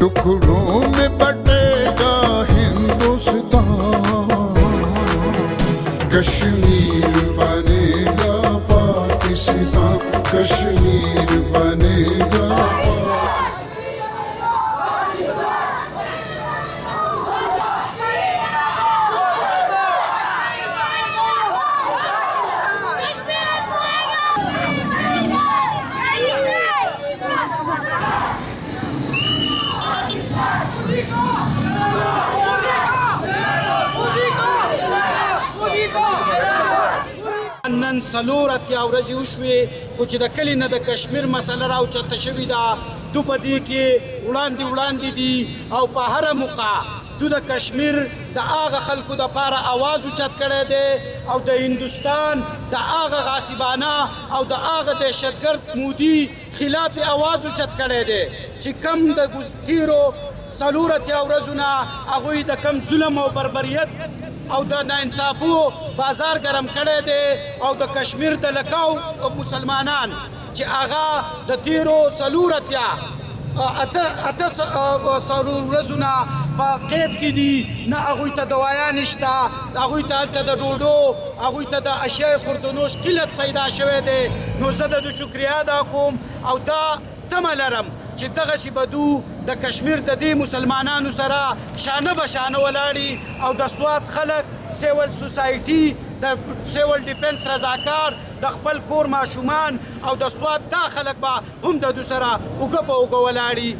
टुकड़ों में बटेगा हिंदुस्तान, कश्मीर बनेगा पाकिस्तान, कश्मीर बनेगा نن څلور اتیا ورځې وشوې خو چې د کلي نه د کشمیر مسله راوچته شوې ده دو په دې کې وړاندې دي او په هره موقع دو د کشمیر د هغه خلکو دپاره اواز اوچت کړی دی او د هندوستان د هغه غاصبانه او د هغه دهشتګرد مودي خلاف اواز اوچت کړی دی چې کم د تیرو څلور اتیا ورځو نه هغوی د کم ظلم او بربریت او د ناانصافو بازار ګرم کړی دی او د کشمیر د لکاو مسلمانان چې هغه د تیرو څلور اتیا ورځو نه په قید کې دي نه هغوی ته دوايان شته هغوی ته هلته د ډوډو هغوی ته د اشیاء خوردنوش قلت پیدا شوی دی نو زه د دوی شکریه ادا کوم او دا تمه لرم چې دغسې به دو د کشمیر د دې مسلمانانو سره شانه به شانه ولاړي او د سوات خلک سیول سوسایټي د سیول ډیفنس رضاکار د خپل کور ماشومان او د سوات دا خلک به هم د دو سره اوږه په اوږه ولاړي